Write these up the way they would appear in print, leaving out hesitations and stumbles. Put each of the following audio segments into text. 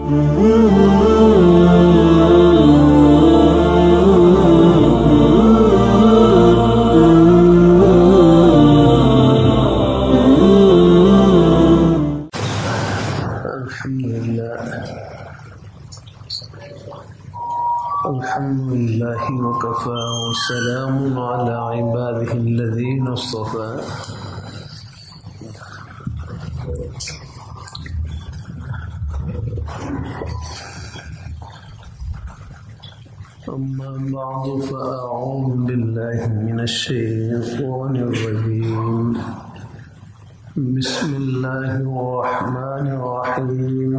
الحمد لله وكفى وسلام على عباده الذين اصطفى أما بعد فأعوذ بالله من الشيطان الرجيم بسم الله الرحمن الرحيم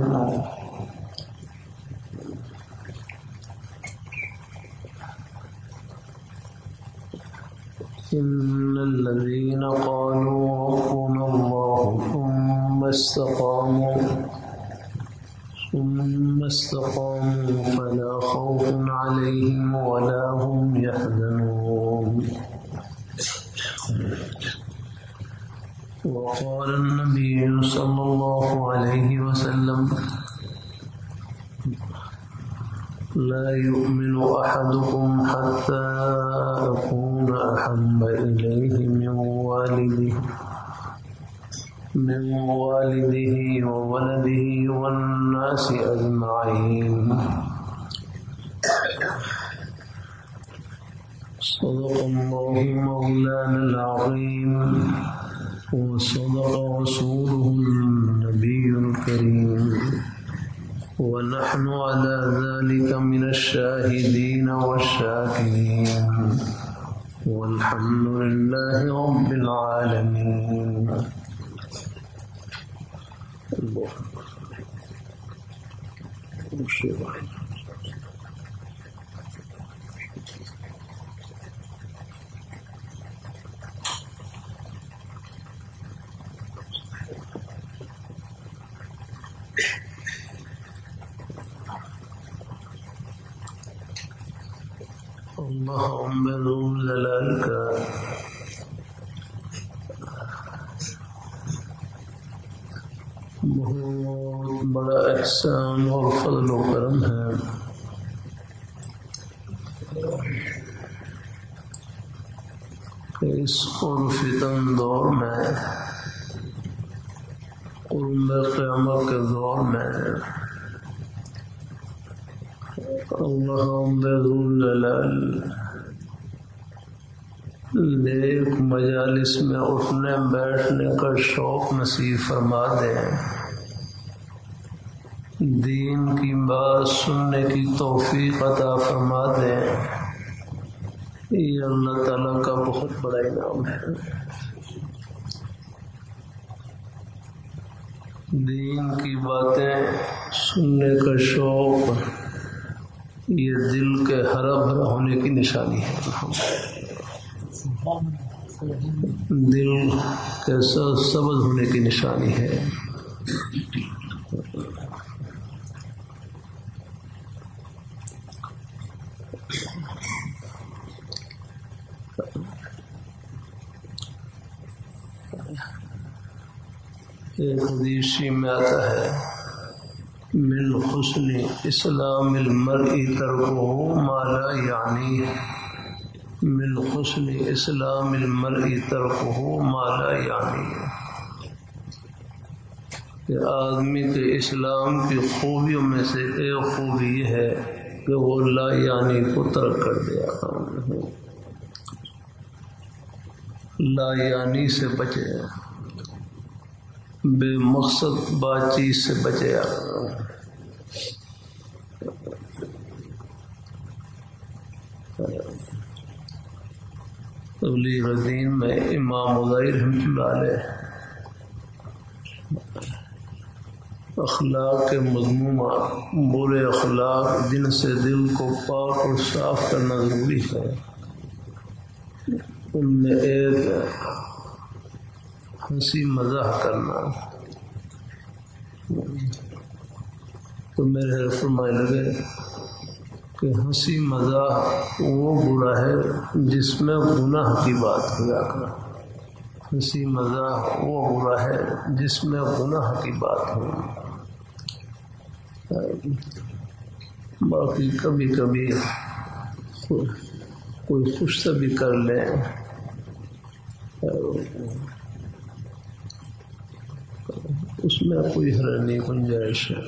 إن الذين قالوا ربنا الله ثم استقاموا فلا خوف عليهم ولا هم يحزنون وقال النبي صلى الله عليه وسلم لا يؤمن أحدكم حتى أكون أحب إليه من والده وولده والناس أجمعين صدق الله مولانا العظيم وصدق رسوله النبي الكريم ونحن على ذلك من الشاهدين والشاكرين والحمد لله رب العالمين. اللهم ذو الجلال کا بہت بڑا احسان اور فضل و کرم ہے کہ اس فتن دور میں قرب قیامت کے دور میں اللہ ذو الجلال نیک مجالس میں اٹھنے بیٹھنے کا شوق نصیب فرما دے، دین کی بات سننے کی توفیق عطا فرما دے، یہ اللہ تعالیٰ کا بہت بڑا انعام ہے۔ دین کی باتیں سننے کا شوق یہ دل کے ہرا بھرا ہونے کی نشانی ہے، دل کے سبز ہونے کی نشانی ہے۔ ایک حدیث میں آتا ہے من حسن اسلام المرء ترکہ ما لا یعنی، من حسن اسلام المرء ترکہ ما لا یعنی، کہ آدمی کے اسلام کی خوبیوں میں سے ایک خوبی یہ ہے کہ وہ لا یعنی کو ترک کر دیا، لا یعنی سے بچے، بے مقصد بات چیز سے بچے۔ تبلیغ دین میں امام غزالی رحمۃ اللہ علیہ اخلاق کے مذمومہ برے اخلاق جن سے دل کو پاک اور صاف کرنا ضروری ہے، ان میں ایک ہنسی مزاح کرنا۔ تو میرے فرمائے لگے کہ ہنسی مزاح وہ برا ہے جس میں گناہ کی بات کیا کرنا، ہنسی مزاح وہ برا ہے جس میں گناہ کی بات ہو۔ باقی کبھی کبھی کوئی خوش طبی کر لیں، اس میں کوئی حرج نہیں، گنجائش ہے۔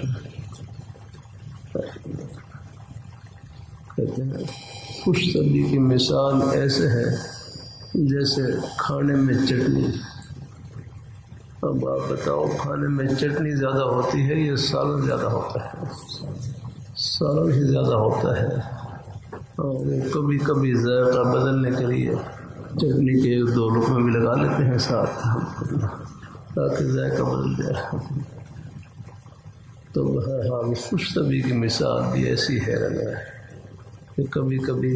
کہتے ہیں خوش طبی کی مثال ایسے ہے جیسے کھانے میں چٹنی۔ اب آپ بتاؤ کھانے میں چٹنی زیادہ ہوتی ہے یا سالن زیادہ ہوتا ہے؟ سالن ہی زیادہ ہوتا ہے، اور کبھی کبھی ذائقہ بدلنے کے لیے چٹنی کے 1-2 لقمے بھی لگا لیتے ہیں ساتھ تاکہ ذائقہ بدل جائے۔ تو بہرحال خوش طبی کی مثال بھی ایسی حیران ہے کہ کبھی کبھی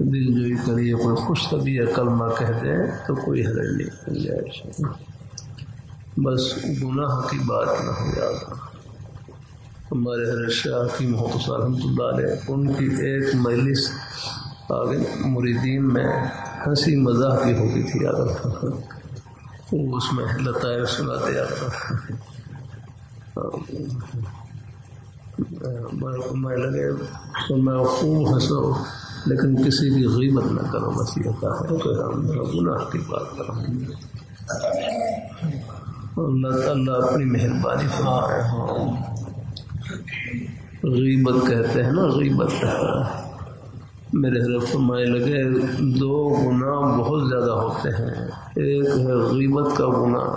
دل جوئی کریے کوئی خوش طبی یا کلمہ کہہ دیں تو کوئی حرج نہیں جائے، بس گناہ کی بات نہ ہو جاتا۔ ہمارے حضرت شاہ حکیم محمد رحمۃ اللہ علیہ، ان کی ایک مجلس آگے مریدین میں ہنسی مزاح کی ہوتی تھی، وہ اس میں لطائف سناتے میں لگے تو میں خوب ہنسو لیکن کسی کی غیبت نہ کرو، بس یہ کہا ہے کہ ہم گناہ کی بات کرو۔ اللہ تعالیٰ اپنی مہربانی فرمائے۔ غیبت کہتے ہیں نا، غیبت میرے حضرت فرمائے لگے 2 گناہ بہت زیادہ ہوتے ہیں، ایک ہے غیبت کا گناہ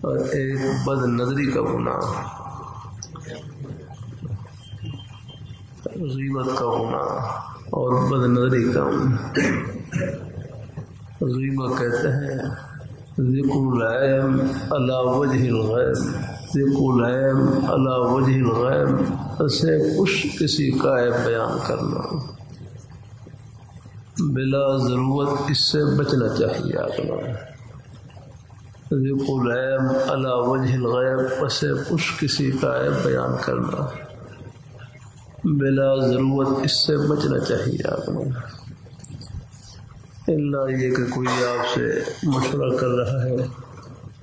اور ایک بد نظری کا گناہ۔ غیبت کا گناہ اور بد نظری کا۔ غیبت کہتے ہیں ذکر العیب علی وجہ الغیب، ذکر العیب علی وجہ الغیب، اسے کچھ کسی کا عیب بیان کرنا بلا ضرورت، اس سے بچنا چاہیے آپ لوگ۔ ذکر العیب علی وجہ الغیب، اسے کچھ کسی کا عیب بیان کرنا بلا ضرورت، اس سے بچنا چاہیے آپ لوگ۔ اللہ یہ کہ کوئی آپ سے مشورہ کر رہا ہے،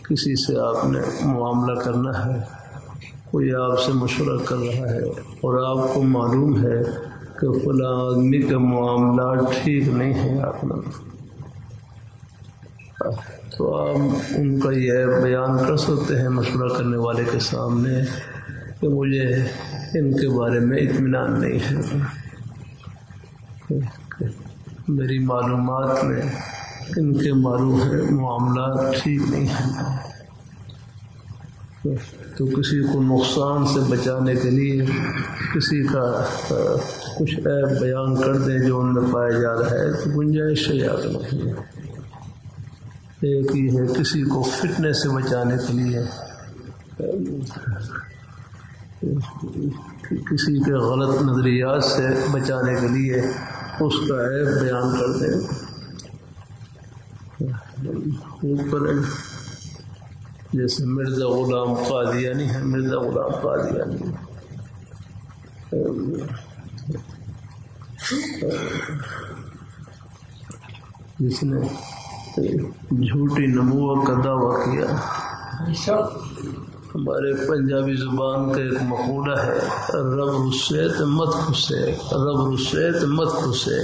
کسی سے آپ نے معاملہ کرنا ہے، کوئی آپ سے مشورہ کر رہا ہے اور آپ کو معلوم ہے کہ فلاں آدمی کے معاملات ٹھیک نہیں ہیں آپ نے، تو آپ ان کا یہ بیان کر سکتے ہیں مشورہ کرنے والے کے سامنے کہ مجھے ان کے بارے میں اطمینان نہیں ہے، میری معلومات میں ان کے معاملات ٹھیک نہیں ہیں۔ تو کسی کو نقصان سے بچانے کے لیے کسی کا کچھ عیب بیان کر دیں جو ان میں پایا جا رہا ہے تو گنجائش یاد نہیں ہے۔ ایک یہ ہے کسی کو فتنے سے بچانے کے لیے، کسی کے غلط نظریات سے بچانے کے لیے اس کا عیب بیان کر دیں۔ اوپر جیسے مرزا غلام قادیانی ہے، مرزا غلام قادیانی جس نے جھوٹی نبوت کا دعویٰ کیا۔ ہمارے پنجابی زبان کا ایک مقولہ ہے، رب رسے تو مت خسے، رب رسے تو مت خسے۔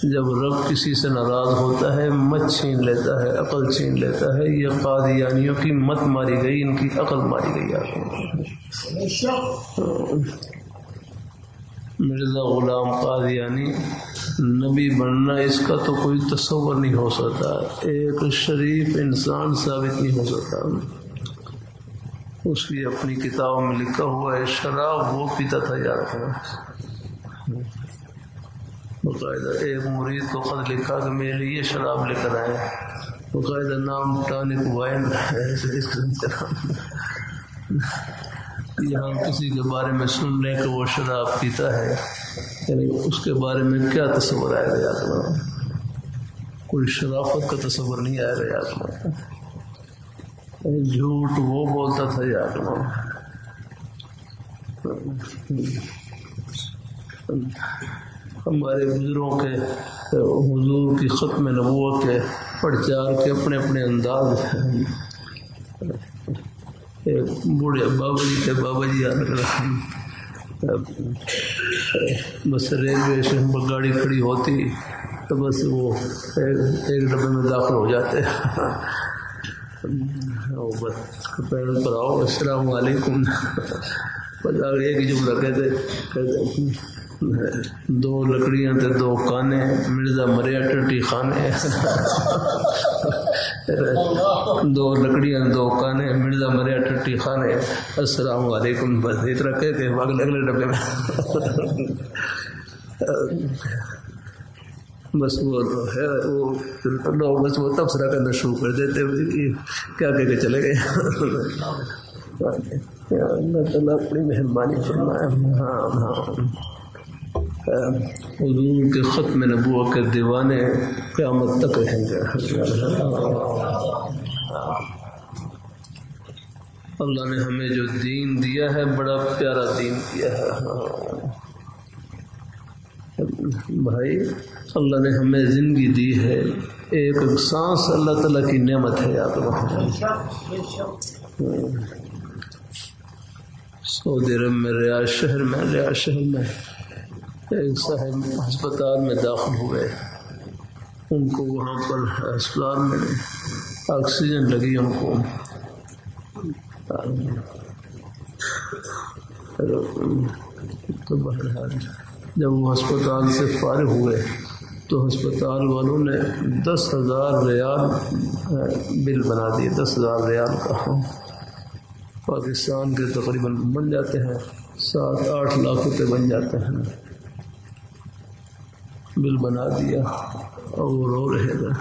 جب رب کسی سے ناراض ہوتا ہے مت چھین لیتا ہے، عقل چھین لیتا ہے۔ یہ قادیانیوں کی مت ماری گئی، ان کی عقل ماری گئی۔ مرزا غلام قادیانی نبی بننا اس کا تو کوئی تصور نہیں ہو سکتا، ایک شریف انسان ثابت نہیں ہو سکتا۔ اس کی اپنی کتابوں میں لکھا ہوا ہے شراب وہ پیتا تھا یار۔ باقاعدہ ایک مرید کو خط لکھا کہ میرے لیے شراب لے کر آئے، باقاعدہ نام ٹانک وائن یہاں کسی کے بارے میں سن لیں کہ وہ شراب پیتا ہے، یعنی اس کے بارے میں کیا تصور آئے گا یاد میں؟ کوئی شرافت کا تصور نہیں آئے گا یاد میں۔ جھوٹ وہ بولتا تھا یاد میں۔ ہمارے بزرگوں کے حضور کی ختم نبوت کے پرچار کے اپنے اپنے انداز ہیں۔ ایک بوڑھے بابا جی تھے، بابا جی یاد رکھا، بس ریلوے اسٹیشن پر گاڑی کھڑی ہوتی تو بس وہ ایک ڈبے میں داخل ہو جاتے، بس پیر پر آؤ السلام علیکم، بس ایک ہی جملہ کہتے دو لکڑیاں تے دو کانے، مرزا مریا ٹٹی خانے، دو لکڑیاں دو کانے، مرزا مریا ٹٹی خانے، السلام علیکم، بس اتنا کہہ کے اگلے ڈبے میں بس وہ ہے وہ لوگ بس وہ تبصرہ کرنا شروع کر دیتے، کیا کہہ کے چلے گئے۔ اللہ تعالیٰ اپنی مہربانی فرمائے۔ حضور کے ختم نبوت کے دیوانے قیامت تک رہیں گے۔ اللہ نے ہمیں جو دین دیا ہے بڑا پیارا دین دیا ہے بھائی، اللہ نے ہمیں زندگی دی ہے، ایک سانس اللہ تعالیٰ کی نعمت ہے یاد رکھو۔ سعودی عرب میں ریاض شہر میں ایک صاحب ہسپتال میں داخل ہوئے، ان کو وہاں پر ہسپتال میں آکسیجن لگی ان کو، تو بہرحال جب وہ ہسپتال سے فارغ ہوئے تو ہسپتال والوں نے 10,000 ریال بل بنا دیے، 10,000 ریال کا، پاکستان کے تقریباً بن جاتے ہیں 7-8 لاکھ روپے بن جاتے ہیں، بل بنا دیا اور وہ رو رہے گا۔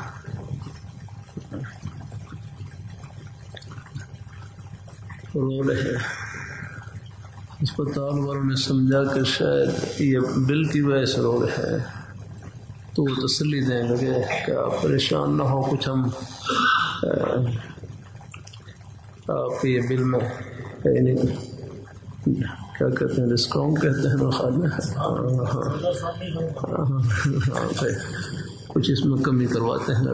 اسپتال والوں نے سمجھا کہ شاید یہ بل کی وجہ سے رو رہے ہیں، تو وہ تسلی دینے لگے کہ آپ پریشان نہ ہو، کچھ ہم آپ یہ بل میں کیا کہتے ہیں، ڈسکاؤنٹ کہتے ہیں خیال میں، کچھ اس میں کمی کرواتے ہیں۔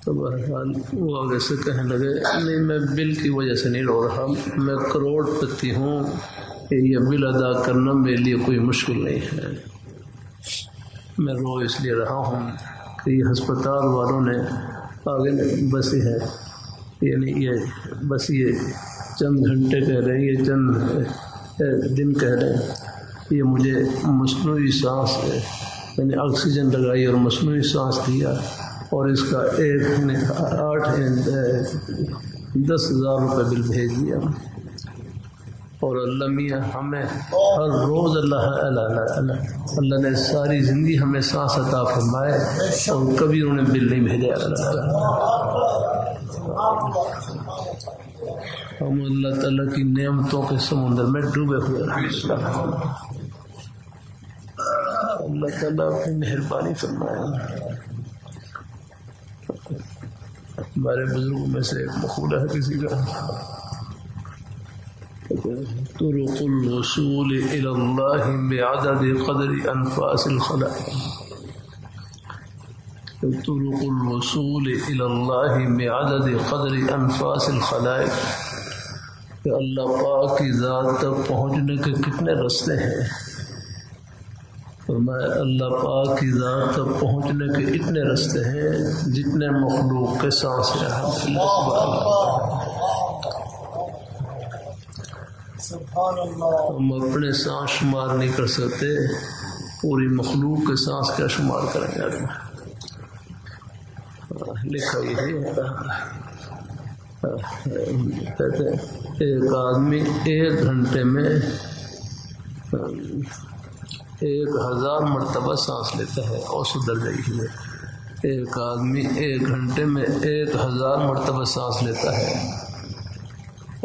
تو بہرحال وہ آگے سے کہنے لگے نہیں میں بل کی وجہ سے نہیں رو رہا، میں کروڑ پتی ہوں، یہ بل ادا کرنا میرے لیے کوئی مشکل نہیں ہے، میں رو اس لیے رہا ہوں کہ یہ ہسپتال والوں نے آگے بس ہے، یعنی یہ بس یہ چند گھنٹے کہہ رہے ہیں، یہ چند دن کہہ رہے ہیں، یہ مجھے مصنوعی سانس یعنی آکسیجن لگائی اور مصنوعی سانس دیا، اور اس کا 10,000 روپے بل بھیج دیا، اور اللہ میاں ہمیں ہر روز اللہ نے ساری زندگی ہمیں سانس عطا فرمائے اور کبھی انہوں نے بل نہیں بھیجا۔ ہم اللہ تعالیٰ کی نعمتوں کے سمندر میں ڈوبے ہوئے رہیں، اللہ تعالیٰ اپنی مہربانی فرمائے۔ ہمارے بزرگوں میں سے ایک مقولہ ہے کسی کا، طرق الوصول الى اللہ بعدد قدر انفاس الخلائق، طرق الوصول الى اللہ بعدد قدر انفاس الخلائق، کہ اللہ پاک کی ذات تک پہنچنے کے کتنے راستے ہیں، فرمایا اللہ پاک کی ذات تک پہنچنے کے اتنے راستے ہیں جتنے مخلوق کے سانس ہیں۔ ہم اپنے سانس شمار نہیں کر سکتے، پوری مخلوق کے سانس کیا شمار کریں گے؟ لکھا یہ کہتے ہیں ایک آدمی 1 گھنٹے میں 1000 مرتبہ سانس لیتا ہے، اوسط درجہ یہ ہے، ایک آدمی 1 گھنٹے میں 1000 مرتبہ سانس لیتا ہے،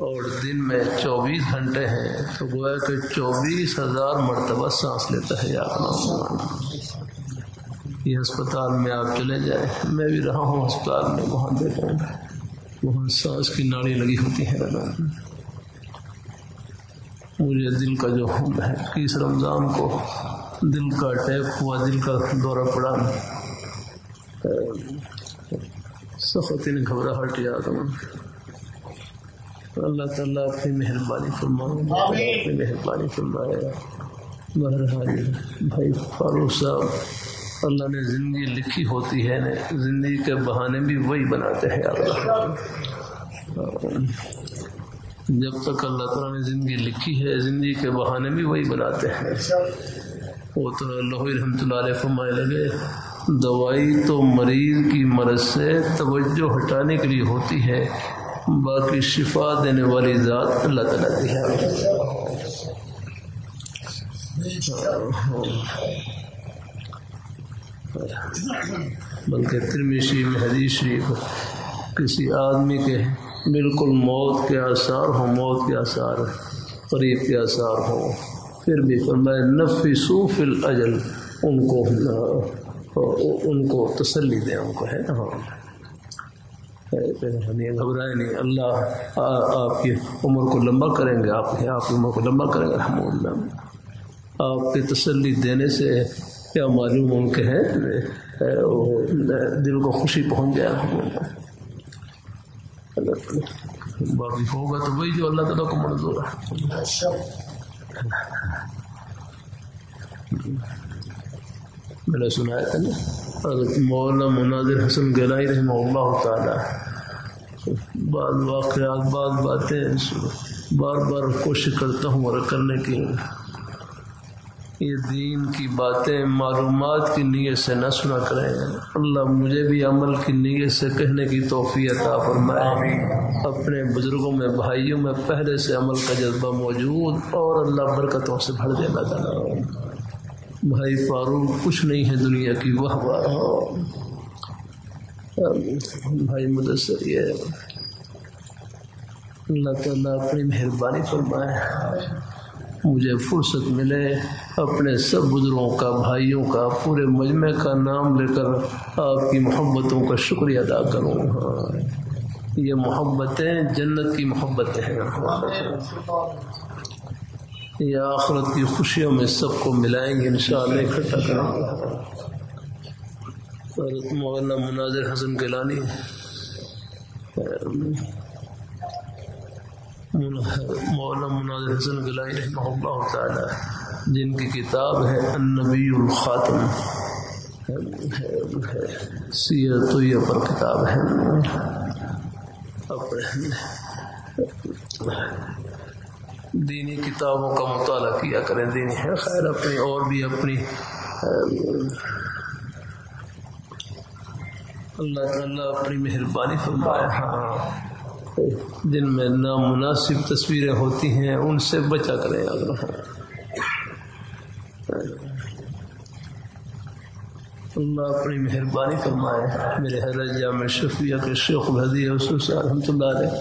اور دن میں 24 گھنٹے ہیں تو گویا کہ 24,000 مرتبہ سانس لیتا ہے۔ یہ ہسپتال میں آپ چلے جائیں، میں بھی رہا ہوں ہسپتال میں، وہاں دیکھیں وہاں سانس کی ناڑی لگی ہوتی ہیں۔ مجھے دل کا جو ہے 21 رمضان کو دل کا اٹیک ہوا، دل کا دورہ پڑا، سخت ان گھبراہٹ یاد ہوں. اللہ تعالیٰ اپنی مہربانی فرمائے، اپنی مہربانی فرمائے. بہرحال بھائی فاروق صاحب، اللہ نے زندگی لکھی ہوتی ہے، زندگی کے بہانے بھی وہی بناتے ہیں. اللہ جب تک اللہ تعالیٰ نے زندگی لکھی ہے، زندگی کے بہانے بھی وہی بناتے ہیں. وہ تو اللہ رحمۃ اللہ علیہ فرمائے لگے، دوائی تو مریض کی مرض سے توجہ ہٹانے کے لیے ہوتی ہے، باقی شفا دینے والی ذات اللہ تعالیٰ کی ہے. بلکہ ترمذی میں حدیث شریف، کسی آدمی کے بالکل موت کے آثار ہوں، موت کے آثار قریب کے آثار ہوں، پھر بھی فرمائے نفسوا فی الاجل، ان کو تسلی دیں، ان کو ہے گھبرائے نہیں. اللہ آپ کی عمر کو لمبا کریں گے، آپ کی عمر کو لمبا کریں گے الحمدللہ. آپ کی تسلی دینے سے کیا معلوم ان کے ہیں دل کو خوشی پہنچ جائے الحمدللہ. باقی ہوگا تو وہی جو اللہ تعالیٰ کو منظور ہے. میں نے سنایا تھا نا، حضرت مولانا مناظر حسن گیلانی رحمہ اللہ تعالی، بعض واقعات، بعض باتیں بار بار کوشش کرتا ہوں اور کرنے کی. یہ دین کی باتیں معلومات کی نیت سے نہ سنا کریں. اللہ مجھے بھی عمل کی نیت سے کہنے کی توفیق عطا فرمائے. اپنے بزرگوں میں، بھائیوں میں پہلے سے عمل کا جذبہ موجود، اور اللہ برکتوں سے بھر دے. اللہ تعالیٰ بھائی فاروق کچھ نہیں ہے دنیا کی، واہ واہ. بھائی مدثر، یہ اللہ تعالیٰ اپنی مہربانی فرمائے، مجھے فرصت ملے اپنے سب بزرگوں کا، بھائیوں کا، پورے مجمع کا نام لے کر آپ کی محبتوں کا شکریہ ادا کروں. یہ محبتیں جنت کی محبتیں ہیں، یہ آخرت کی خوشیوں میں سب کو ملائیں گے انشاءاللہ، اکٹھا کریں گے. حضرت مولانا مناظر حسن گیلانی، مولانا مناظر حسن گیلانی رحمہ اللہ تعالی، جن کی کتاب ہے النبی الخاتم، سیرت طیبہ پر کتاب ہے. دینی کتابوں کا مطالعہ کیا کریں، دینی ہے خیر، اپنی اور بھی اپنی. اللہ تعالیٰ اپنی مہربانی فرمائے. جن میں نامناسب تصویریں ہوتی ہیں ان سے بچا کریں. اللہ اپنی مہربانی فرمائے. میرے حضرت جامع شفیع کے شیخ الحدیث حضرت رحمۃ اللہ علیہ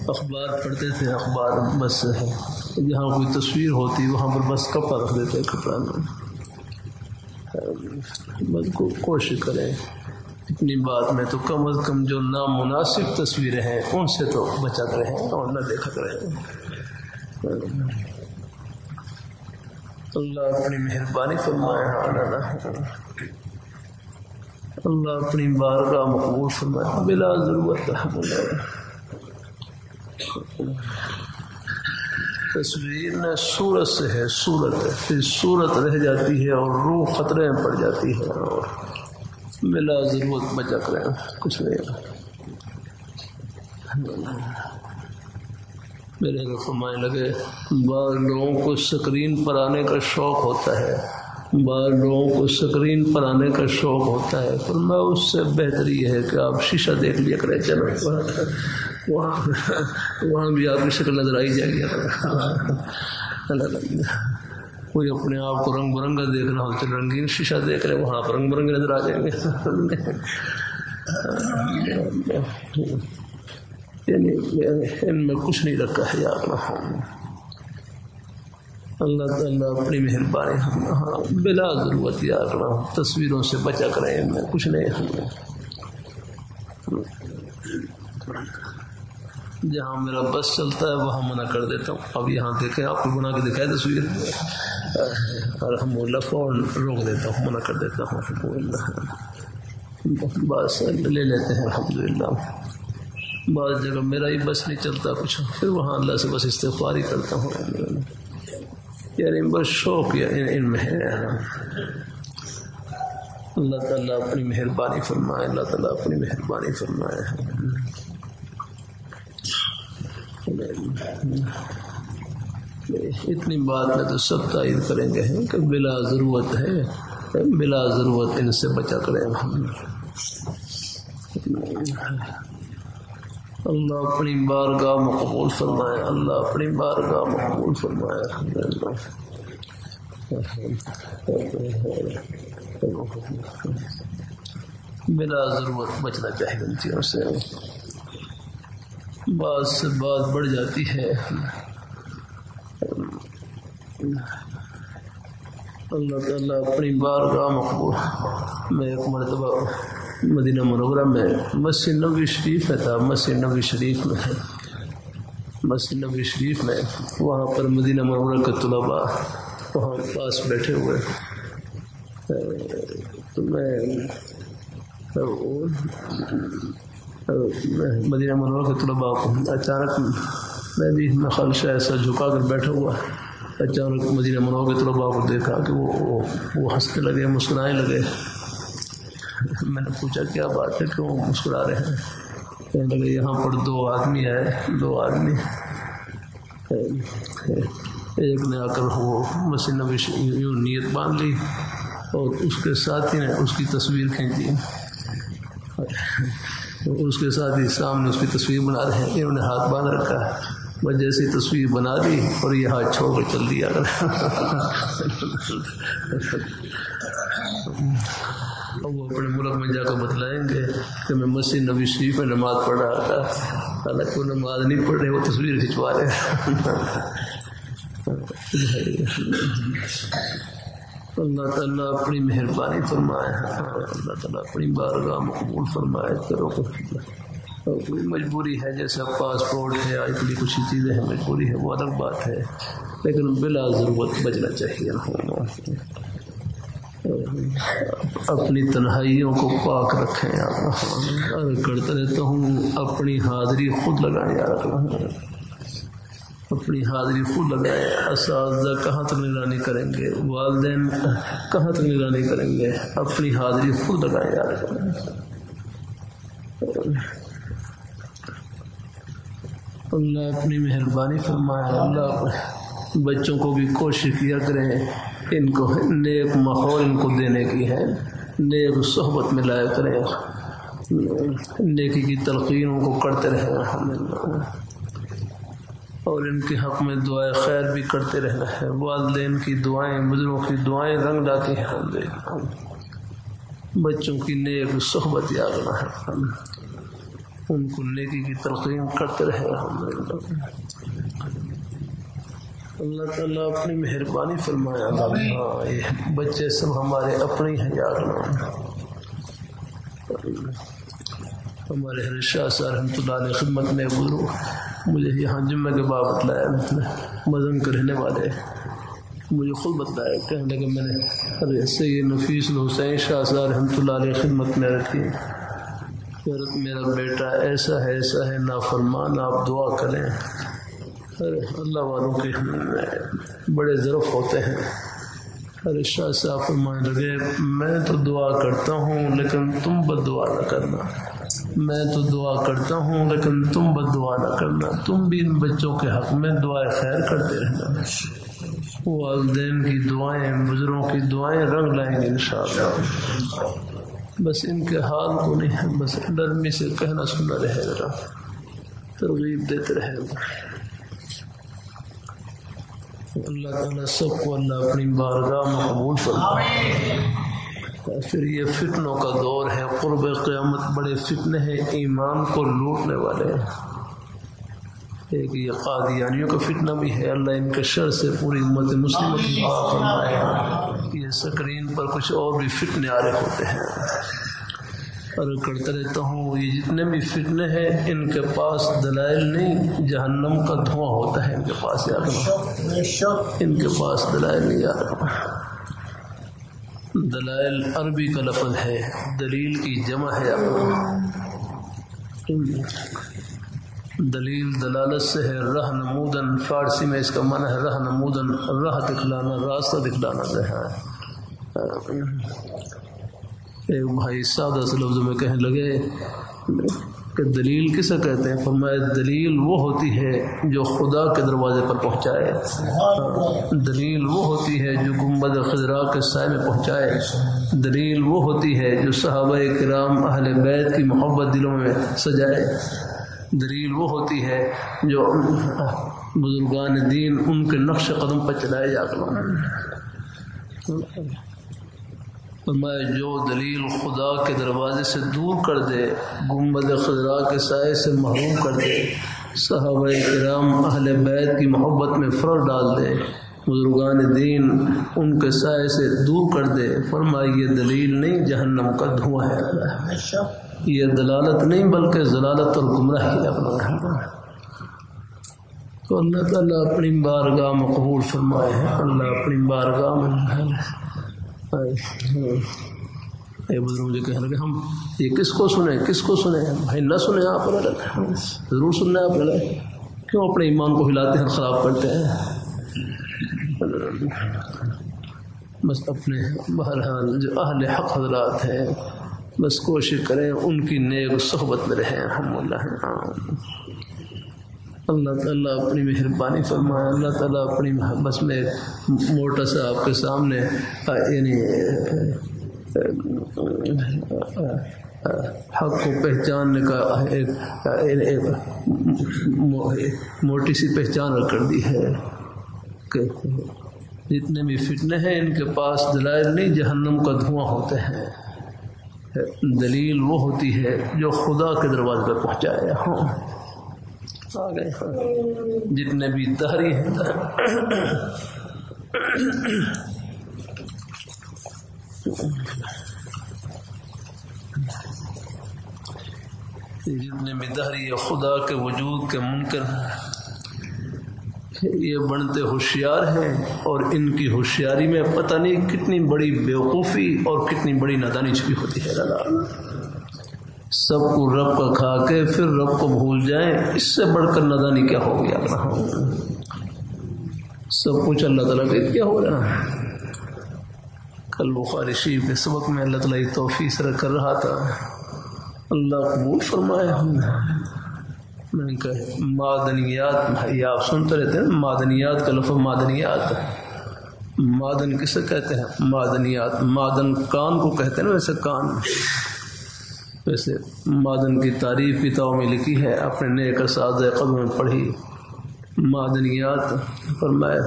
اخبار پڑھتے تھے. اخبار بس جہاں کوئی تصویر ہوتی وہاں پر بس کپڑا رکھ دیتے، کپڑا میں. بس کوشش کریں اتنی بات میں تو کم از کم جو نامناسب تصویریں ہیں ان سے تو بچا کر رہیں اور نہ دیکھا کریں. اللہ اپنی مہربانی فرمائے. اللہ اپنی بارگاہ مقبول فرمائے بلا ضرورت. تصویر نہ صورت سے ہے، صورت ہے، پھر صورت رہ جاتی ہے اور روح خطرے میں پڑ جاتی ہے، اور بلا ضرورت بچا کریں کچھ نہیں. میرے کو فرمانے لگے بعض لوگوں کو سکرین پر آنے کا شوق ہوتا ہے، بعض لوگوں کو سکرین پر آنے کا شوق ہوتا ہے. فرمایا اس سے بہتر یہ ہے کہ آپ شیشہ دیکھ لیا کریں، چلو وہاں بھی آپ کی شکل نظر آئی جائے گی. کوئی اپنے آپ کو رنگ برنگا دیکھنا ہو تو رنگین شیشہ دیکھ رہے، وہاں پر رنگ برنگے نظر آ جائیں گے. یعنی ان میں کچھ نہیں رکھا ہے یاد رکھو. اللہ تعالیٰ اپنی مہربانی بلا ضرورت یاد رکھو تصویروں سے بچا کریں، ان میں کچھ نہیں. جہاں میرا بس چلتا ہے وہاں منع کر دیتا ہوں. اب یہاں دیکھیں، آپ کو بنا کے دکھائے تصویر، الحمدللہ فوراً روک دیتا ہوں، منع کر دیتا ہوں. بس لے لیتے ہیں الحمدللہ. بعض جگہ میرا ہی بس نہیں چلتا کچھ، پھر وہاں اللہ سے بس استغفار ہی کرتا ہوں. یعنی بس شوق ان میں ہے. اللہ تعالیٰ اپنی مہربانی فرمائے، اللہ تعالیٰ اپنی مہربانی فرمائے. اتنی بات میں تو سب تائید کریں گے کہ بلا ضرورت ہے، بلا ضرورت ان سے بچا کریں. اللہ اپنی بارگاہ مقبول فرمائے، اللہ اپنی بارگاہ مقبول فرمائے. بلا ضرورت بچنا چاہیے ان چیزوں سے. بعض سے بات بڑھ جاتی ہے. اللہ تعالیٰ اپنی بارگاہ مقبول. میں ایک مرتبہ مدینہ منورہ میں مسجد نبوی شریف میں تھا. مسجد نبوی شریف میں ہے، مسجد نبوی شریف میں وہاں پر مدینہ منورہ کے طلباء وہاں پاس بیٹھے ہوئے. تو میں مدینہ منورہ کے طلباء کو اچانک میں بھی خالشہ ایسا جھکا کر بیٹھا ہوا، اچانک مدینہ منورہ کے طلباء کو دیکھا کہ وہ ہنسنے لگے، مسکرانے لگے. میں نے پوچھا کیا بات ہے، کیوں مسکرا رہے ہیں؟ کہنے لگے یہاں پر دو آدمی آئے، دو آدمی، ایک نے آ کر وہ مسجد نبوی یوں نیت باندھ لی اور اس کے ساتھی نے اس کی تصویر کھینچ دی. اس کے ساتھ ہی سامنے اس کی تصویر بنا رہے ہیں، انہوں نے ہاتھ باندھ رکھا ہے. بس جیسی تصویر بنا دی اور یہ ہاتھ چھوڑ کے چل دیا. وہ اپنے ملک میں جا کر بتلائیں گے کہ میں مسجد نبوی شریف میں نماز پڑھ رہا تھا، حالانکہ وہ نماز نہیں پڑھ رہے، وہ تصویر کھنچوا رہے. اللہ تعالیٰ اپنی مہربانی فرمائے، اللہ تعالیٰ اپنی بارگاہ مقبول فرمائے. کرو کوئی مجبوری ہے، جیسے پاسپورٹ ہے، آج کل کچھ چیزیں ہیں، مجبوری ہے، وہ الگ بات ہے، لیکن بلا ضرورت بچنا چاہیے. اپنی تنہائیوں کو پاک رکھیں. کرتا رہتا ہوں اپنی حاضری خود لگائیں یار، اپنی حاضری خود لگائیں. اساتذہ کہاں تک نگرانی کریں گے، والدین کہاں تک نگرانی کریں گے، اپنی حاضری خود لگائیں یار. اللہ اپنی مہربانی فرمائے. اللہ بچوں کو بھی کوشش کیا کریں، ان کو نیک ماحول ان کو دینے کی ہے، نیک صحبت میں لایا کریں، نیکی کی تلقین ان کو کرتے رہیں اور ان کے حق میں دعائیں خیر بھی کرتے رہنا ہے. والدین کی دعائیں، بزرگوں کی دعائیں رنگ لاتی ہیں. بچوں کی نیک صحبت یاد رکھنا ہے، ان کو نیکی کی تلقین کرتے رہے. اللہ تعالیٰ اپنی مہربانی فرمایا. یہ بچے سب ہمارے اپنے ہیں یار. ہمارے حضرت شاہ صاحب رحمۃ اللہ علیہ خدمت میں گزرو مجھے یہاں جمعہ کے بعد بتلایا، مدن کے رہنے والے مجھے خود بتلایا، کہنے لگے میں نے حضرت سید نفیس الحسین شاہ صاحب رحمۃ اللہ علیہ خدمت میں رکھی، حضرت میرا بیٹا ایسا ہے نافرمان، آپ دعا کریں. اللہ والوں کے بڑے ظرف ہوتے ہیں. ارے شاہ صاحب فرمانے لگے میں تو دعا کرتا ہوں لیکن تم بد دعا نہ کرنا، میں تو دعا کرتا ہوں لیکن تم بد دعا نہ کرنا، تم بھی ان بچوں کے حق میں دعائیں خیر کرتے رہنا. والدین کی دعائیں، بزرگوں کی دعائیں رنگ لائیں گے انشاءاللہ. بس ان کے حال کو نہیں، بس نرمی سے کہنا سننا رہے گا، ترغیب دیتے رہے گا. اللہ تعالیٰ سب کو اللہ اپنی بارگاہ میں قبول فرمائے. پھر یہ فتنوں کا دور ہے، قرب قیامت بڑے فتنے ہیں، ایمان کو لوٹنے والے ہیں. ایک یہ قادیانیوں کا فتنہ بھی ہے، اللہ ان کے شر سے پوری امت مسلمہ کی دعا فرمائے. یہ سکرین پر کچھ اور بھی فتنے آ رہے ہوتے ہیں، اور کرتا رہتا ہوں یہ جتنے بھی فتنے ہیں ان کے پاس دلائل نہیں، جہنم کا دھواں ہوتا ہے ان کے پاس. یاد رکھو ان کے پاس دلائل نہیں. یاد رکھو دلائل عربی کا لفظ ہے، دلیل کی جمع ہے۔ دلیل دلالت سے ہے، راہ نمودن فارسی میں اس کا معنی ہے راہ نمودن، راہ دکھلانا، راستہ دکھلانا ہے۔ ایک بھائی سادہ سے لفظوں میں کہنے لگے کہ دلیل کسے کہتے ہیں؟ فرمایا دلیل وہ ہوتی ہے جو خدا کے دروازے پر پہنچائے، دلیل وہ ہوتی ہے جو گنبد خضرا کے سائے میں پہنچائے، دلیل وہ ہوتی ہے جو صحابہ کرام اہل بیت کی محبت دلوں میں سجائے، دلیل وہ ہوتی ہے جو بزرگان دین ان کے نقش قدم پر چلائے جا کر۔ فرمایا جو دلیل خدا کے دروازے سے دور کر دے، گنبد خضرا کے سائے سے محروم کر دے، صحابہ کرام اہل بیت کی محبت میں فرق ڈال دے، بزرگان دین ان کے سائے سے دور کر دے، فرمایا یہ دلیل نہیں جہنم کا دھواں ہے، یہ دلالت نہیں بلکہ ضلالت اور گمراہی ہے۔ تو اللہ تعالیٰ اپنی بارگاہ میں قبول فرمائے ہیں، اللہ اپنی بارگاہ میں۔ بزرگ مجھے کہنے لگے ہم یہ کس کو سنیں، کس کو سنیں؟ بھائی نہ سنیں آپ، ضرور سننا ہے آپ، کیوں اپنے ایمان کو ہلاتے ہیں، خراب کرتے ہیں؟ بس اپنے بہرحال جو اہل حق حضرات ہیں بس کوشش کریں ان کی نیک صحبت میں رہیں۔ اللہ تعالیٰ اپنی مہربانی فرمائے، اللہ تعالیٰ اپنی بس میں موٹا سا آپ کے سامنے یعنی حق کو پہچاننے کا ایک موٹی سی پہچان کر دی ہے کہ جتنے بھی فتنے ہیں ان کے پاس دلائل نہیں جہنم کا دھواں ہوتے ہیں، دلیل وہ ہوتی ہے جو خدا کے دروازے پر پہنچائے۔ آ گئے جتنے بھی دہری ہیں جتنے بھی دہری خدا کے وجود کے منکر ہیں یہ بنتے ہوشیار ہیں، اور ان کی ہوشیاری میں پتہ نہیں کتنی بڑی بیوقوفی اور کتنی بڑی نادانی چھپی ہوتی ہے۔ سب کو رب کا کھا کے پھر رب کو بھول جائیں، اس سے بڑھ کر نادانی کیا ہو گیا؟ سب کچھ اللہ تعالیٰ کا کیا ہو رہا ہے؟ کل بخاری شریف کے سبق میں اللہ تعالیٰ توفیق سے کر رہا تھا، اللہ قبول فرمائے۔ میں نے کہا معدنیات، بھائی آپ سنتے رہتے ہیں معدنیات کا لفظ، معدنیات، معدن کسے کہتے ہیں؟ معدنیات، معدن کان کو کہتے ہیں نا، ویسے کان، ویسے معدن کی تعریف کتابوں میں لکھی ہے، اپنے نیک اساتذہ قبر میں پڑھی۔ معدنیات فرمایا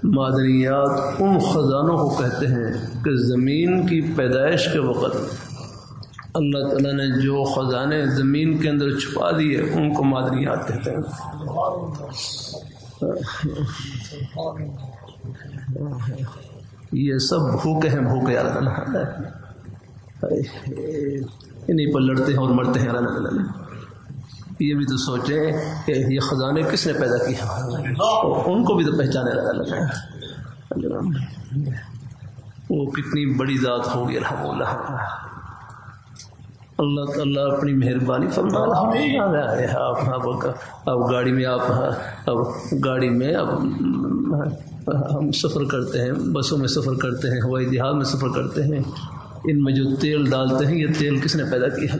معدنیات ان خزانوں کو کہتے ہیں کہ زمین کی پیدائش کے وقت اللہ تعالیٰ نے جو خزانے زمین کے اندر چھپا دیے ان کو معدنیات کہتے ہیں۔ یہ سب بھوکے ہیں، بھوکے اللہ انہیں پر لڑتے ہیں اور مرتے ہیں۔ اللہ تعالیٰ یہ بھی تو سوچیں کہ یہ خزانے کس نے پیدا کیے، ان کو بھی تو پہچانے اللہ، وہ کتنی بڑی ذات ہوگی۔ الحمدللہ اللہ تعالیٰ اپنی مہربانی فرمائے۔ اب گاڑی میں اب ہم سفر کرتے ہیں، بسوں میں سفر کرتے ہیں، ہوائی جہاز میں سفر کرتے ہیں، ان میں جو تیل ڈالتے ہیں یہ تیل کس نے پیدا کیا؟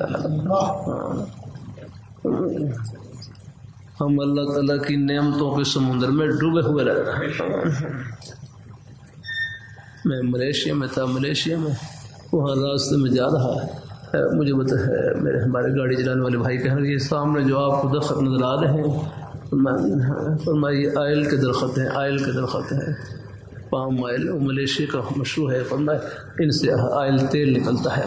ہم اللہ تعالیٰ کی نعمتوں کے سمندر میں ڈوبے ہوئے رہ رہے ہیں۔ میں ملیشیا میں تھا، ملیشیا میں وہاں راستے میں جا رہا ہے، مجھے میرے ہمارے گاڑی چلانے والے بھائی کہہ رہے ہیں یہ سامنے جو آپ کو درخت نظر آ رہے ہیں فرمایا یہ آئل کے درخت ہیں، آئل کے درخت ہیں، پام آئل، وہ ملیشیا کا مشہور ہے، فرمایا ان سے آئل تیل نکلتا ہے۔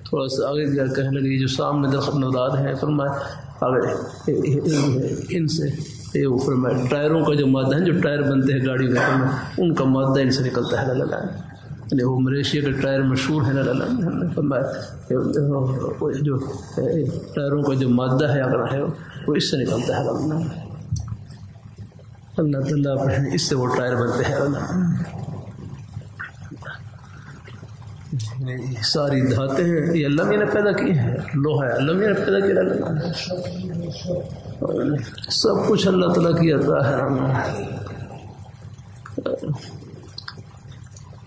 تھوڑا سا آگے جا کہنے لگے یہ جو سامنے درخت نظر آ رہے ہیں فرمایا آگے ان سے وہ فرمایا ٹائروں کا جو مادہ ہے، جو ٹائر بنتے ہیں گاڑی کا، ان کا مادہ ان سے نکلتا ہے۔ یعنی وہ ملیشیا کے ٹائر مشہور ہے، جو ٹائروں کا جو مادہ ہے اگر ہے وہ اس سے نکلتا ہے۔ اللہ تعالیٰ اس سے وہ ٹائر بنتے ہیں۔ یہ ساری دھاتیں ہیں یہ اللہ نے پیدا کی ہیں، لوہا ہے اللہ نے پیدا کیا، سب کچھ اللہ تعالیٰ کی عطا ہے۔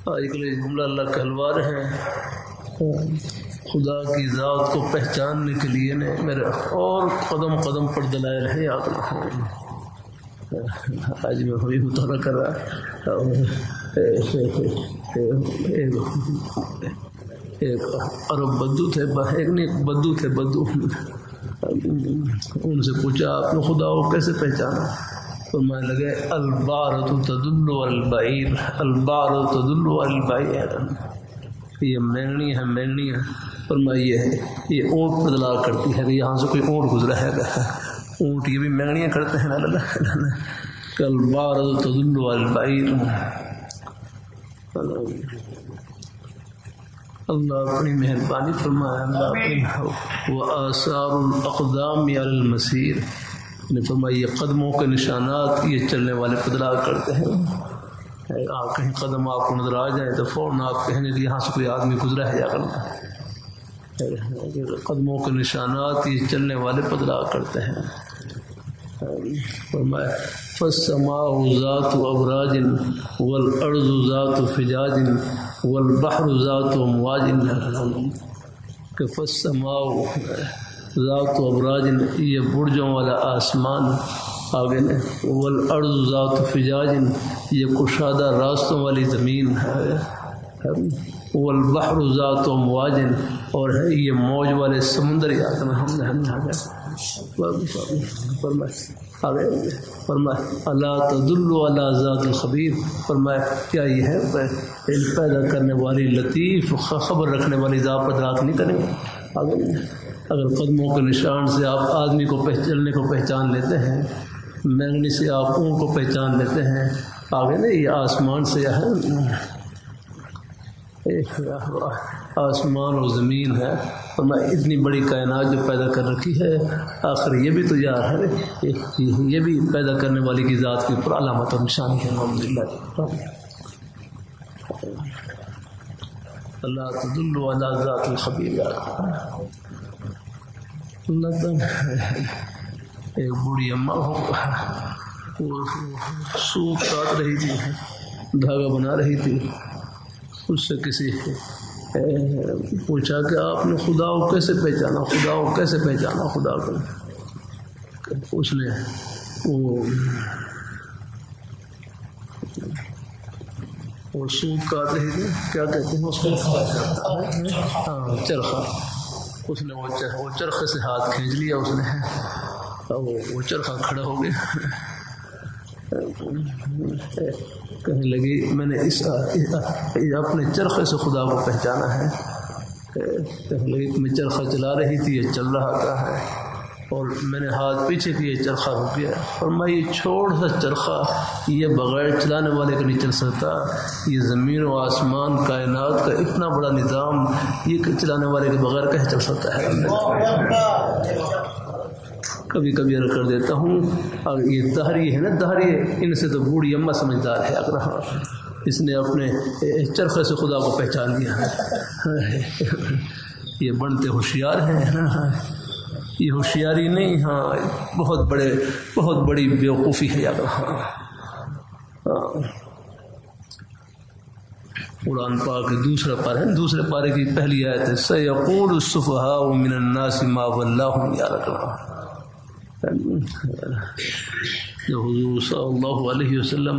آج کل یہ جملہ اللہ کہلوا رہے ہیں، خدا کی ذات کو پہچاننے کے لیے نے میرے اور قدم قدم پر دلائل ہیں یاد رکھو۔ آج میں وہی مطالعہ کر رہا ایک عرب بدو تھے، ایک نہیں بدو تھے، بدو ان سے پوچھا آپ نے خدا کو کیسے پہچانا؟ فرمانے لگے البارۃ تدل علی البعیر، البارۃ تدل علی البعیر، یہ مینگنی ہے، مینگنی ہے۔ فرمایا یہ اونٹ پر دلال کرتی ہے کہ یہاں سے کوئی اونٹ گزرا ہے، اونٹ یہ بھی مینگنیاں کرتے ہیں۔ البارۃ تدل علی البعیر، اللہ اپنی مہربانی فرمائے، اللہ اپنی وآثار الاقدام علی المسیر، نے فرمایا یہ قدموں کے نشانات یہ چلنے والے بدلاؤ کرتے ہیں۔ آپ کہیں قدم آپ کو نظر آ جائیں تو فوراً آپ کہیں کہ یہاں سے کوئی آدمی گزرا ہے یا کرنا، قدموں کے نشانات یہ چلنے والے بدلاؤ کرتے ہیں۔ فرمایا فالسماء ذات ابراج والارض ذات فجاج والبحر ذات امواج، کہ فالسماء ذات ابراج یہ برجوں والا آسمان آگے نے، والارض ذات فجاج یہ کشادہ راستوں والی زمین ہے، والبحر ذات امواج اور ہے یہ موج والے سمندر یاد میں ہم نے فرمایا اللہ تدل علی ذات الخبیر، فرمایا کیا یہ ہے علم پیدا کرنے والی لطیف خبر رکھنے والی ذات پر دلالت نہیں کریں گے؟ اگر قدموں کے نشان سے آپ آدمی کو چلنے کو پہچان لیتے ہیں، مینگنی سے آپ اون کو پہچان لیتے ہیں، آگے نا یہ آسمان سے ہے، آسمان اور زمین ہے، فرمایا اتنی بڑی کائنات جو پیدا کر رکھی ہے، آخر یہ بھی تو یار ہے، یہ بھی پیدا کرنے والی کی ذات کے اوپر علامت اور نشانی ہے۔ الحمدللہ اللہ تدل علی ذات الخبیر۔ اللہ تعالیٰ ایک بوڑھی اماں وہ سوپ کاٹ رہی تھی، دھاگا بنا رہی تھی، اس سے کسی پوچھا کہ آپ نے خدا کو کیسے پہچانا، خدا کو کیسے پہچانا، خدا کو؟ اس نے وہ سوپ کاٹ رہی تھی، کیا کہتے ہیں اس کو؟ ہاں چرخہ۔ اس نے وہ چرخے سے ہاتھ کھینچ لیا، اس نے وہ چرخہ کھڑا ہو گیا، کہنے لگی میں نے اپنے چرخے سے خدا کو پہچانا ہے۔ کہنے لگی میں چرخہ چلا رہی تھی، یہ چل رہا تھا ہے، اور میں نے ہاتھ پیچھے کیا، چرخہ رک گیا، اور میں یہ چھوڑ سا چرخہ یہ بغیر چلانے والے کا نہیں چل سکتا، یہ زمین و آسمان کائنات کا اتنا بڑا نظام یہ چلانے والے کے بغیر کیسے چل سکتا ہے؟ کبھی کبھی عرض کر دیتا ہوں، یہ دہری ہے نا، دہری ان سے تو بوڑھی اماں سمجھدار ہے، اگر اس نے اپنے چرخے سے خدا کو پہچان لیا ہے، یہ بنتے ہوشیار ہیں، یہ ہوشیاری نہیں، ہاں بہت بڑی بیوقوفی ہے یاد رہا۔ قرآن پاک کے دوسرا پارہ ہے، دوسرے پارے کی پہلی آیت ہے سَيَقُولُ السُّفَهَاءُ مِنَ النَّاسِ مَا وَلَّاهُمْ عَنْ ذِكْرِهِمْ۔ جو حضور صلی اللہ علیہ وسلم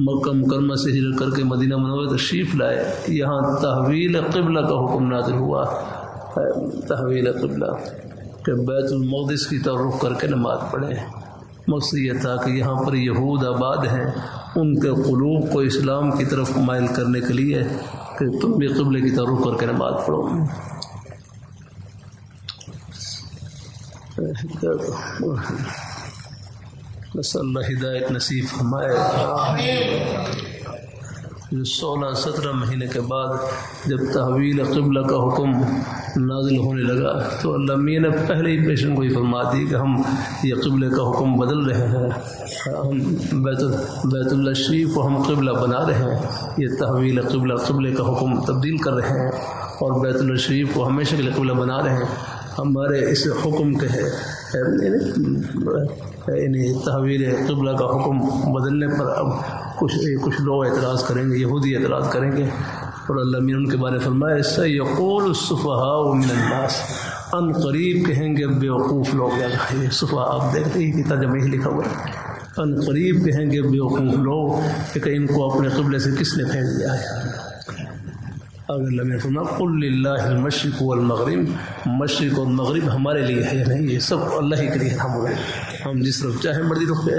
مکہ مکرمہ سے ہجرت کر کے مدینہ منورہ تشریف لائے، یہاں تحویل قبلہ کا حکم نازل ہوا، تحویل قبلہ کہ بیت المقدس کی طرف رخ کر کے نماز پڑھیں۔ مقصد یہ تھا کہ یہاں پر یہود آباد ہیں، ان کے قلوب کو اسلام کی طرف مائل کرنے کے لیے کہ تم بھی قبلے کی طرف رخ کر کے نماز پڑھو۔ بس اللہ ہدایت نصیب فرمائے۔ 16-17 مہینے کے بعد جب تحویل قبلہ کا حکم نازل ہونے لگا تو اللہ میاں نے پہلے ہی پیشن گوئی فرما دی کہ ہم یہ قبلے کا حکم بدل رہے ہیں، ہم بیت اللہ شریف کو ہم قبلہ بنا رہے ہیں، یہ تحویل قبلے کا حکم تبدیل کر رہے ہیں اور بیت اللہ شریف کو ہمیشہ کے لیے قبلہ بنا رہے ہیں۔ ہمارے اس حکم کے ہے یعنی تحویل قبلہ کا حکم بدلنے پر اب کچھ لوگ اعتراض کریں گے، یہودی اعتراض کریں گے، اور اللہ میاں ان کے بارے میں فرمایا سیقول السفہاء من الناس، ان قریب کہیں گے بیوقوف لوگ، یہ صفحہ آپ دیکھتے ہی کہ ترجمہ ہی لکھا ہوا ہے، ان قریب کہیں گے بیوقوف لوگ کہ ان کو اپنے قبلے سے کس نے پھینک دیا ہے۔ اگر اللہ نے فرمایا قل للہ المشرق والمغرب، مشرق اور مغرب ہمارے لیے ہے، نہیں یہ سب اللہ ہی کے لیے، ہم جس طرف چاہیں مرضی رخ پہ۔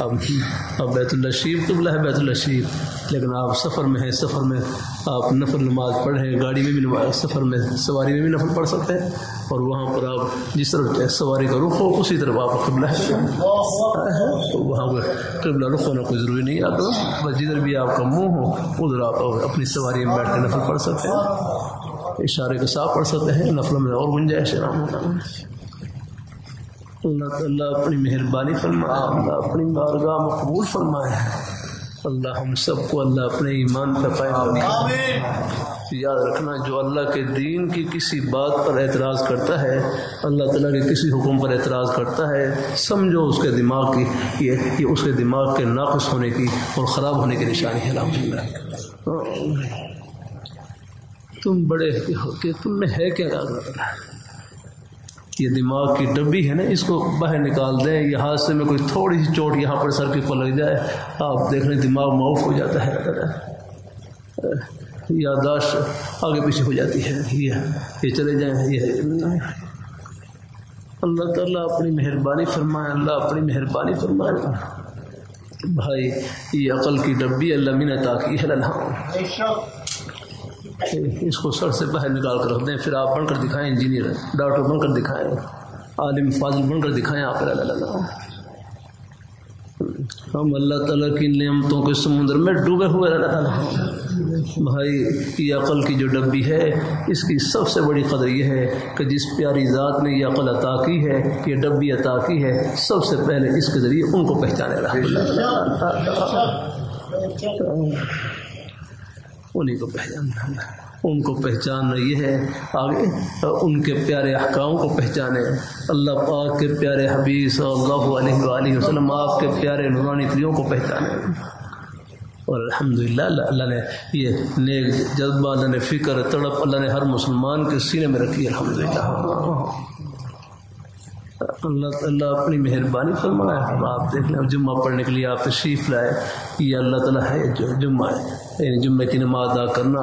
اب بیت اللہ شریف قبلہ ہے، بیت اللہ شریف، لیکن آپ سفر میں ہیں، سفر میں آپ نفل نماز پڑھیں، گاڑی میں بھی نماز، سفر میں سواری میں بھی نفل پڑھ سکتے ہیں، اور وہاں پر آپ جس طرف سواری کا رخ ہو اسی طرف آپ قبلہ ہے، وہاں پر قبلہ رخ ہونا کوئی ضروری نہیں آتا، بس جدھر بھی آپ کا منہ ہو ادھر آپ اپنی سواری میں بیٹھ کے نفل پڑھ سکتے ہیں، اشارے کے ساتھ پڑھ سکتے ہیں، نفل میں اور گنجائش ہے۔ اللہ تعالیٰ اپنی مہربانی فرمائے، اللہ اپنی بارگاہ مقبول فرمائے، اللہ ہم سب کو اللہ اپنے ایمان پہ قائم رکھے۔ یاد رکھنا جو اللہ کے دین کی کسی بات پر اعتراض کرتا ہے، اللہ تعالیٰ کے کسی حکم پر اعتراض کرتا ہے، سمجھو اس کے دماغ کی یہ اس کے دماغ کے ناقص ہونے کی اور خراب ہونے کی نشانی ہے۔ الحمدللہ تم بڑے کہ تم میں ہے کیا، یہ دماغ کی ڈبی ہے نا، اس کو باہر نکال دیں، یہ حادثے میں کوئی تھوڑی سی چوٹ یہاں پر سر کے اوپر لگ جائے، آپ دیکھ لیں دماغ معاف ہو جاتا ہے، یادداشت آگے پیچھے ہو جاتی ہے، یہ چلے جائیں، یہ اللہ تعالیٰ اپنی مہربانی فرمائے، اللہ اپنی مہربانی فرمائے۔ بھائی یہ عقل کی ڈبی اللہ میں نے عطا کی ہے، اس کو سر سے باہر نکال کر رکھ دیں، پھر آپ بن کر دکھائیں، انجینئر ڈاکٹر بن کر دکھائیں، عالم فاضل بن کر دکھائیں آپ۔ ہم اللہ تعالیٰ کی نعمتوں کے سمندر میں ڈوبے ہوئے بھائی یہ عقل کی جو ڈبی ہے اس کی سب سے بڑی قدر یہ ہے کہ جس پیاری ذات نے یہ عقل عطا کی ہے، یہ ڈبی عطا کی ہے، سب سے پہلے اس کے ذریعے ان کو پہچانے انہیں کو پہچاننا، ان کو پہچاننا یہ ہے، آگے ان کے پیارے احکام کو پہچانے، اللہ پاک کے پیارے حبیب صلی اللہ علیہ وآلہ وسلم آپ کے پیارے نورانی تریوں کو پہچانے، اور الحمدللہ اللہ نے یہ نیک جذبہ، اللہ نے فکر تڑپ اللہ نے ہر مسلمان کے سینے میں رکھی، الحمدللہ۔ اللہ اپنی مہربانی فرمائے۔ آپ دیکھ لیں جمعہ پڑھنے کے لیے آپ تشریف لائے، یہ اللہ تعالیٰ ہے جو جمعہ ہے، یعنی جمعہ کی نماز ادا کرنا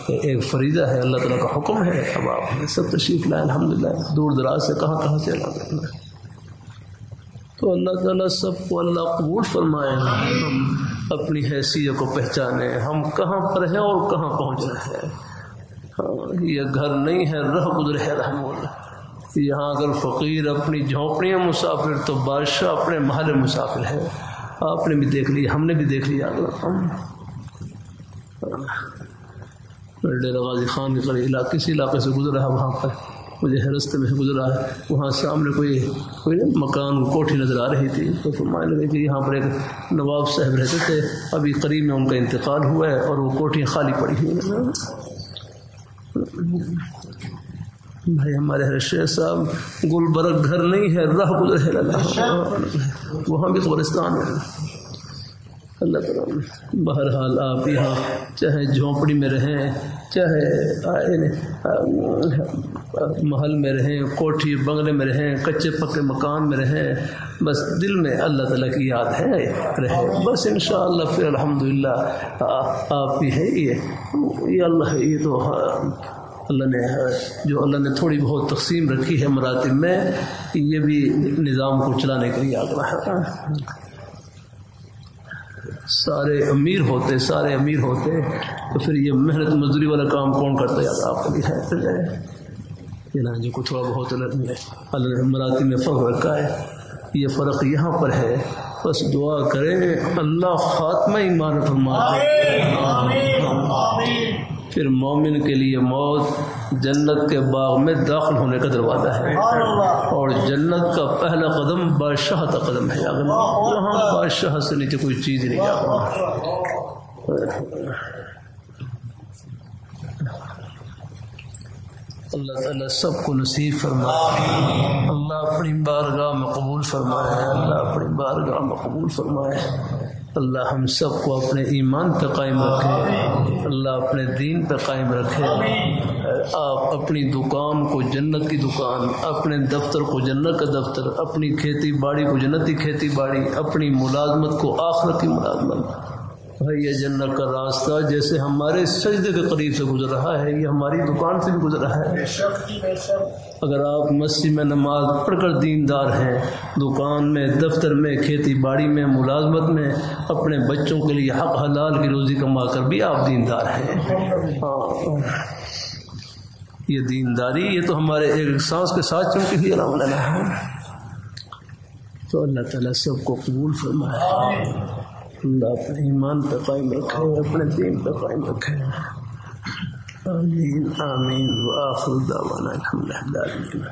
ایک فریضہ ہے، اللہ تعالیٰ کا حکم ہے، اب آپ سب تشریف لائے الحمدللہ، دور دراز سے کہاں سے اللہ تعالیٰ، تو اللہ تعالیٰ سب کو اللہ قبول فرمائے، ہم اپنی حیثیت کو پہچانے، ہم کہاں پر ہیں اور کہاں پہنچ رہے ہیں، یہ گھر نہیں ہے، رہ گزر ہے رحم اللہ، یہاں اگر فقیر اپنی جھونپڑیاں مسافر تو بادشاہ اپنے محل مسافر ہے، آپ نے بھی دیکھ لیا، ہم نے بھی دیکھ لیا، ڈیرہ غازی خان کے قریب کسی علاقے سے گزرا ہے، وہاں پر مجھے رستے میں گزرا ہے، وہاں سامنے کوئی مکان کوٹھی نظر آ رہی تھی، تو فرمانے لگے کہ یہاں پر ایک نواب صاحب رہتے تھے، ابھی قریب میں ان کا انتقال ہوا ہے اور وہ کوٹھیاں خالی پڑی ہوئی ہیں۔ بھائی ہمارے شیخ صاحب گلبرگ گھر نہیں ہے، راہ گزر ہے، وہاں بھی قبرستان ہے، اللہ تعالیٰ۔ بہرحال آپ یہاں چاہے جھونپڑی میں رہیں، چاہے محل میں رہیں، کوٹھی بنگلے میں رہیں، کچے پکے مکان میں رہیں، بس دل میں اللہ تعالیٰ کی یاد ہے رہے، بس انشاءاللہ پھر الحمدللہ آپ بھی ہے، یہ اللہ ہے، یہ تو اللہ نے جو اللہ نے تھوڑی بہت تقسیم رکھی ہے مراتب میں، یہ بھی نظام کو چلانے کے لیے آگرہ ہے۔ سارے امیر ہوتے تو پھر یہ محنت مزدوری والا کام کون کرتا ہے؟ آپ کو بھی ہے جو کچھ تھوڑا بہت اللہ نے مراتب میں فرق رکھا ہے، یہ فرق یہاں پر ہے، بس دعا کریں اللہ خاتمہ ایمان فرما دے۔ پھر مومن کے لیے موت جنت کے باغ میں داخل ہونے کا دروازہ ہے، اور جنت کا پہلا قدم بادشاہ کا قدم ہے، وہاں بادشاہ سے نیچے کوئی چیز نہیں جاتا۔ اللہ تعالیٰ سب کو نصیب فرمائے، اللہ اپنی بارگاہ میں قبول فرمائے، اللہ اپنی بارگاہ میں قبول فرمائے، اللہ ہم سب کو اپنے ایمان پہ قائم رکھے، اللہ اپنے دین پہ قائم رکھے۔ آپ اپنی دکان کو جنت کی دکان، اپنے دفتر کو جنت کا دفتر، اپنی کھیتی باڑی کو جنت کی کھیتی باڑی، اپنی ملازمت کو آخرت کی ملازمت۔ بھائی یہ جنت کا راستہ جیسے ہمارے سجدے کے قریب سے گزر رہا ہے، یہ ہماری دکان سے بھی گزر رہا ہے۔ اگر آپ مسجد میں نماز پڑھ کر دیندار ہیں، دکان میں، دفتر میں، کھیتی باڑی میں، ملازمت میں، اپنے بچوں کے لیے حق حلال کی روزی کما کر بھی آپ دیندار ہیں۔ یہ دینداری یہ تو ہمارے ایک سانس کے ساتھ چمکی ہوئی علامت ہے۔ تو اللہ تعالیٰ سب کو قبول فرمائے، اللہ اپنے ایمان پہ قائم رکھے، اپنے دین پہ قائم رکھے۔ آمین آمین وآخر دعوانا الحمدللہ۔